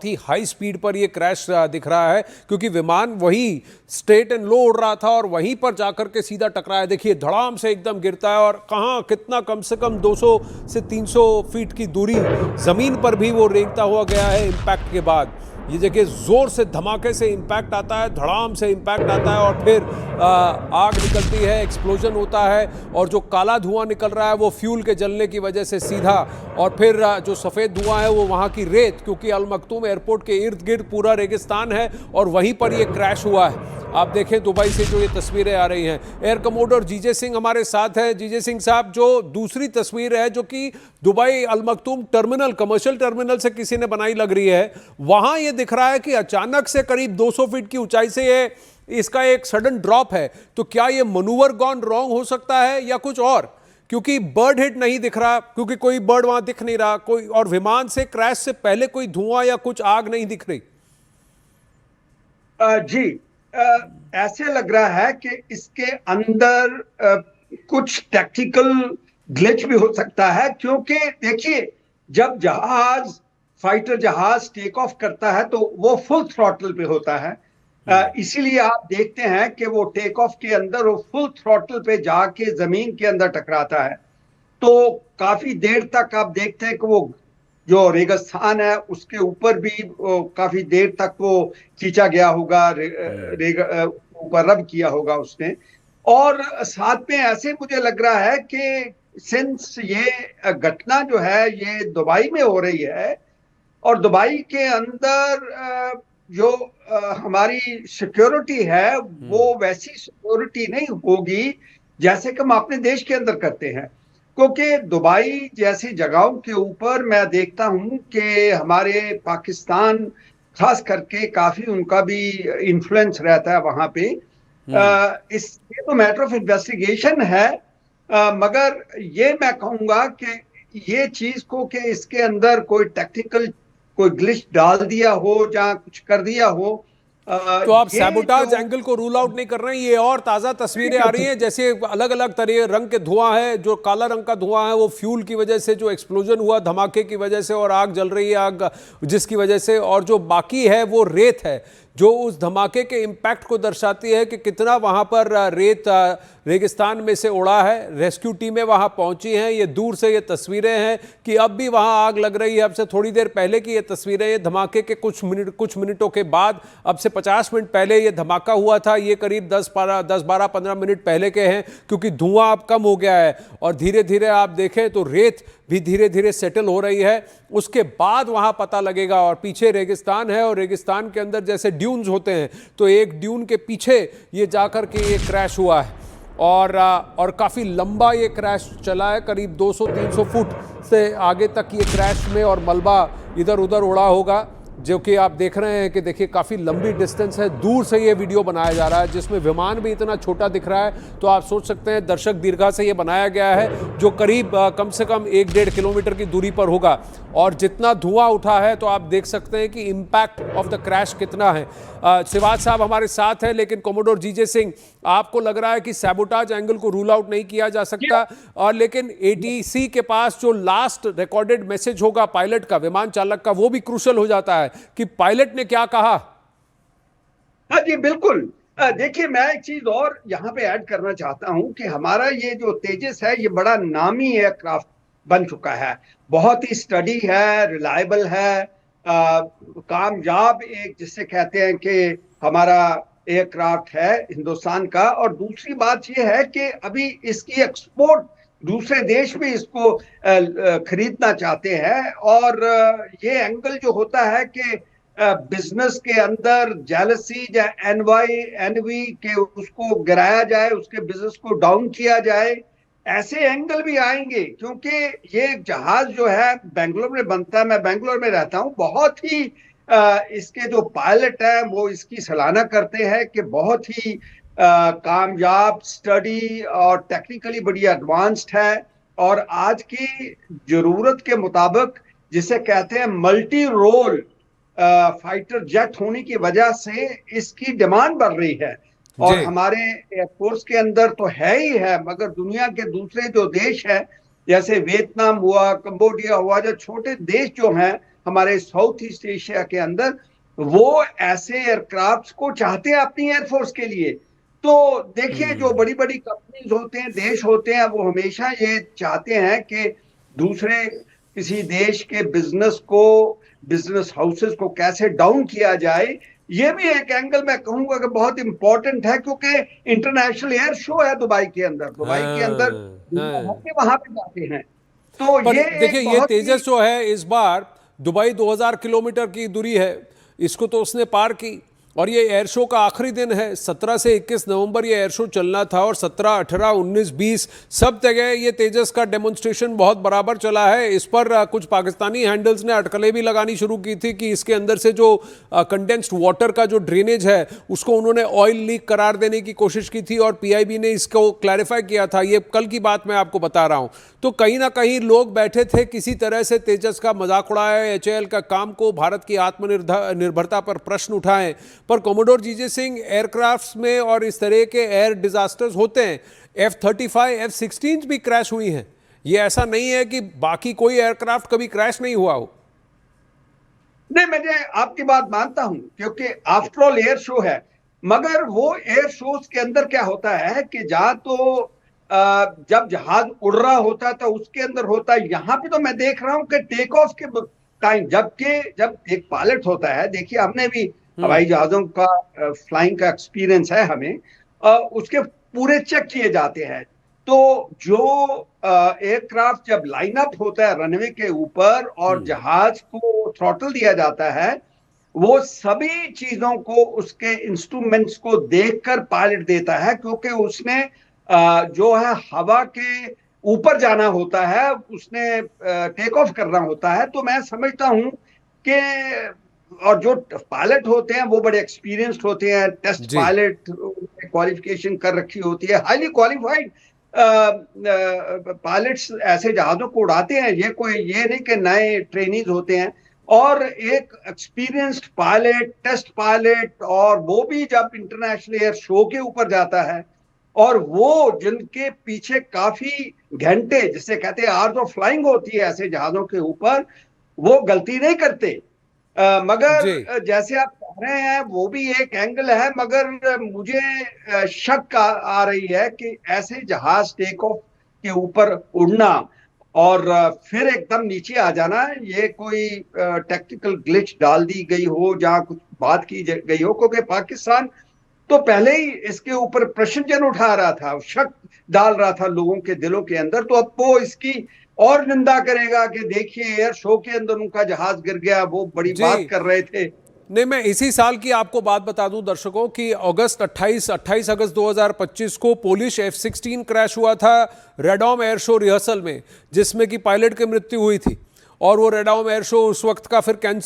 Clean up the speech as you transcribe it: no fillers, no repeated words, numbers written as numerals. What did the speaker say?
ही high speed पर ये crash दिख रहा है क्योंकि विमान वही स्ट्रेट एंड लो उड़ रहा था और वहीं पर जाकर के सीधा टकराया। देखिए धड़ाम से एकदम गिरता है और कहाँ कितना कम से कम 200 से 300 फीट की दूरी जमीन पर भी वो रेंगता हुआ गया है इम्पैक्ट के बाद। ये देखिए जोर से धमाके से इम्पैक्ट आता है, धड़ाम से इम्पैक्ट आता है और फिर आग निकलती है, एक्सप्लोजन होता है और जो काला धुआं निकल रहा है वो फ्यूल के जलने की वजह से सीधा, और फिर जो सफ़ेद धुआं है वो वहाँ की रेत, क्योंकि अल मखतूम एयरपोर्ट के इर्द गिर्द पूरा रेगिस्तान है और वहीं पर ये क्रैश हुआ है। आप देखें दुबई से जो ये तस्वीरें आ रही हैं। एयर कमोडोर जीजे सिंह हमारे साथ हैं। जीजे सिंह साहब, जो दूसरी तस्वीर है जो कि दुबई अल मखतूम टर्मिनल, कमर्शियल टर्मिनल से किसी ने बनाई लग रही है, वहां ये दिख रहा है कि अचानक से करीब 200 फीट की ऊंचाई से ये इसका एक सडन ड्रॉप है। तो क्या ये मनूवर गॉन रॉन्ग हो सकता है या कुछ और? क्योंकि बर्ड हिट नहीं दिख रहा, क्योंकि कोई बर्ड वहां दिख नहीं रहा कोई, और विमान से क्रैश से पहले कोई धुआं या कुछ आग नहीं दिख रही। जी, ऐसे लग रहा है कि इसके अंदर कुछ टेक्निकल ग्लिच भी हो सकता है, क्योंकि देखिए जब फाइटर जहाज टेक ऑफ करता है तो वो फुल थ्रॉटल पे होता है। इसीलिए आप देखते हैं कि वो टेक ऑफ के अंदर वो फुल थ्रॉटल पे जाके जमीन के अंदर टकराता है। तो काफी देर तक आप देखते हैं कि वो जो रेगिस्तान है उसके ऊपर भी काफी देर तक वो खींचा गया होगा, ऊपर रब किया होगा उसने। और साथ में ऐसे मुझे लग रहा है कि सिंस ये घटना जो है ये दुबई में हो रही है और दुबई के अंदर जो हमारी सिक्योरिटी है वो वैसी सिक्योरिटी नहीं होगी जैसे कि हम अपने देश के अंदर करते हैं, क्योंकि दुबई जैसी जगहों के ऊपर मैं देखता हूं कि हमारे पाकिस्तान खास करके काफी उनका भी इन्फ्लुएंस रहता है वहां पे। ये तो मैटर ऑफ इन्वेस्टिगेशन है, मगर ये मैं कहूंगा कि ये चीज को कि इसके अंदर कोई टेक्निकल कोई ग्लिच डाल दिया हो या कुछ कर दिया हो। तो आप सैबोटाज एंगल को रूल आउट नहीं कर रहे हैं? ये और ताज़ा तस्वीरें आ रही हैं जैसे अलग अलग तरह रंग के धुआं है, जो काला रंग का धुआं है वो फ्यूल की वजह से, जो एक्सप्लोजन हुआ धमाके की वजह से और आग जल रही है आग जिसकी वजह से, और जो बाकी है वो रेत है जो उस धमाके के इम्पैक्ट को दर्शाती है कि कितना वहाँ पर रेत रेगिस्तान में से उड़ा है। रेस्क्यू टीमें वहाँ पहुँची हैं। ये दूर से ये तस्वीरें हैं कि अब भी वहाँ आग लग रही है। अब से थोड़ी देर पहले की ये तस्वीरें, ये धमाके के कुछ मिनटों के बाद, अब से 50 मिनट पहले ये धमाका हुआ था। ये करीब 10-12-15 मिनट पहले के हैं, क्योंकि धुआं अब कम हो गया है और धीरे धीरे आप देखें तो रेत भी धीरे धीरे सेटल हो रही है। उसके बाद वहां पता लगेगा, और पीछे रेगिस्तान है और रेगिस्तान के अंदर जैसे ड्यून्स होते हैं तो एक ड्यून के पीछे ये जाकर के ये क्रैश हुआ है और काफ़ी लंबा ये क्रैश चला है, करीब 200-300 फुट से आगे तक ये क्रैश में और मलबा इधर उधर उड़ा होगा, जो कि आप देख रहे हैं कि देखिए काफ़ी लंबी डिस्टेंस है। दूर से ये वीडियो बनाया जा रहा है जिसमें विमान भी इतना छोटा दिख रहा है, तो आप सोच सकते हैं दर्शक दीर्घा से ये बनाया गया है जो करीब कम से कम 1-1.5 किलोमीटर की दूरी पर होगा। और जितना धुआं उठा है तो आप देख सकते हैं कि इम्पैक्ट ऑफ द क्रैश कितना है। सिवाज साहब हमारे साथ हैं, लेकिन कमोडोर जीजे सिंह, आपको लग रहा है कि सैबोटाज एंगल को रूल आउट नहीं किया जा सकता, और लेकिन एटीसी के पास जो लास्ट रिकॉर्डेड मैसेज होगा पायलट का, विमान चालक का, वो भी क्रूशल हो जाता है कि पायलट ने क्या कहा। हाँ जी, बिल्कुल। देखिए मैं एक चीज और यहाँ पे ऐड करना चाहता हूँ कि हमारा ये जो तेजस है ये बड़ा नामी एयरक्राफ्ट बन चुका है, बहुत ही स्टडी है, रिलायबल है, कामयाब एक जिसे कहते हैं कि हमारा एयरक्राफ्ट है हिंदुस्तान का। और दूसरी बात ये है कि अभी इसकी एक्सपोर्ट दूसरे देश भी इसको खरीदना चाहते हैं। और ये एंगल जो होता है कि बिजनेस के अंदर जेलसी या एनवी के उसको गिराया जाए, उसके बिजनेस को डाउन किया जाए, ऐसे एंगल भी आएंगे। क्योंकि ये जहाज जो है बेंगलोर में बनता है, मैं बेंगलोर में रहता हूँ, बहुत ही इसके जो पायलट है वो इसकी सराहना करते हैं कि बहुत ही कामयाब, स्टडी और टेक्निकली बड़ी एडवांस्ड है। और आज की जरूरत के मुताबिक जिसे कहते हैं मल्टी रोल फाइटर जेट होने की वजह से इसकी डिमांड बढ़ रही है। और हमारे एयरफोर्स के अंदर तो है ही है, मगर दुनिया के दूसरे जो देश हैं जैसे वियतनाम हुआ, कंबोडिया हुआ, जो छोटे देश जो हैं हमारे साउथ ईस्ट एशिया के अंदर, वो ऐसे एयरक्राफ्ट को चाहते हैं अपनी एयरफोर्स के लिए। तो देखिए, जो बड़ी बड़ी कंपनीज होते हैं, देश होते हैं, वो हमेशा ये चाहते हैं कि दूसरे किसी देश के बिजनेस हाउसेस को कैसे डाउन किया जाए। ये भी एक एंगल मैं कहूंगा कि बहुत इंपॉर्टेंट है, क्योंकि इंटरनेशनल एयर शो है दुबई के अंदर। दुबई के अंदर दुनिया भर के वहां पे जाते हैं। तो पर ये देखिए, एक ये बहुत ही तेजस जो है इस बार दुबई 2000 किलोमीटर की दूरी है, इसको तो उसने पार की। और ये एयर शो का आखिरी दिन है, 17 से 21 नवंबर ये एयर शो चलना था, और 17, 18, 19, 20 सब जगह ये तेजस का डेमोन्स्ट्रेशन बहुत बराबर चला है। इस पर कुछ पाकिस्तानी हैंडल्स ने अटकलें भी लगानी शुरू की थी कि इसके अंदर से जो कंडेंस्ड वाटर का जो ड्रेनेज है उसको उन्होंने ऑयल लीक करार देने की कोशिश की थी, और पीआईबी ने इसको क्लैरिफाई किया था। ये कल की बात मैं आपको बता रहा हूं। तो कहीं ना कहीं लोग बैठे थे, किसी तरह से तेजस का मजाक उड़ाया, एचएएल का काम को, भारत की आत्मनिर्भरता पर प्रश्न उठाएं। पर कोमोडोर जीजे सिंह, एयरक्राफ्ट्स में और इस तरह के एयर डिजास्टर्स होते हैं, F-35, F-16 भी क्रैश हुई हैं। ये ऐसा नहीं है कि बाकी कोई एयरक्राफ्ट कभी क्रैश नहीं हुआ हो। नहीं, मैं आपकी बात मानता हूं, क्योंकि आफ्टरऑल एयर शो है। मगर वो एयर शोज के अंदर क्या होता है कि जहां तो जब जहाज उड़ रहा होता था उसके अंदर होता है, यहां पे तो मैं देख रहा हूं कि टेक ऑफ के टाइम जब एक पायलट होता है, देखिए हमने भी हवाई जहाजों का फ्लाइंग का एक्सपीरियंस है हमें, उसके पूरे चेक किए जाते हैं। तो जो एयरक्राफ्ट जब लाइन अप होता है रनवे के ऊपर और जहाज को थ्रॉटल दिया जाता है, वो सभी चीजों को, उसके इंस्ट्रूमेंट्स को देखकर पायलट देता है, क्योंकि उसने जो है हवा के ऊपर जाना होता है, उसने टेक ऑफ करना होता है। तो मैं समझता हूं कि, और जो पायलट होते हैं वो बड़े एक्सपीरियंस्ड होते हैं, टेस्ट जी पायलट, क्वालिफिकेशन कर रखी होती है, हाईली क्वालिफाइड पायलट्स ऐसे जहाजों को उड़ाते हैं। ये नहीं कि नए ट्रेनीज होते हैं। और एक एक्सपीरियंस्ड पायलट, टेस्ट पायलट, और वो भी जब इंटरनेशनल एयर शो के ऊपर जाता है, और वो जिनके पीछे काफी घंटे, जिसे कहते हैं आवर्स ऑफ फ्लाइंग होती है ऐसे जहाजों के ऊपर, वो गलती नहीं करते। जी। मगर जैसे आप कह रहे हैं वो भी एक एंगल है, मगर मुझे शक आ रही है कि ऐसे जहाज टेक ऑफ के ऊपर उड़ना और फिर एकदम नीचे आ जाना, ये कोई टेक्निकल ग्लिच डाल दी गई हो, जहां कुछ बात की गई हो। क्योंकि पाकिस्तान तो पहले ही इसके ऊपर प्रश्न चिन्ह उठा रहा था, शक डाल रहा था लोगों के दिलों के अंदर। तो अब वो इसकी और निंदा करेगा कि देखिए एयर शो के अंदर उनका जहाज गिर गया, वो बड़ी जी, बात कर रहे थे। नहीं, मैं इसी साल की आपको बात बता दूं दर्शकों की, 28 अगस्त 2025 को पोलिश F-16 क्रैश हुआ था रेडॉम एयर शो रिहर्सल में, जिसमें कि पायलट की मृत्यु हुई थी। और वो रेडॉम एयर शो उस वक्त का फिर कैंसिल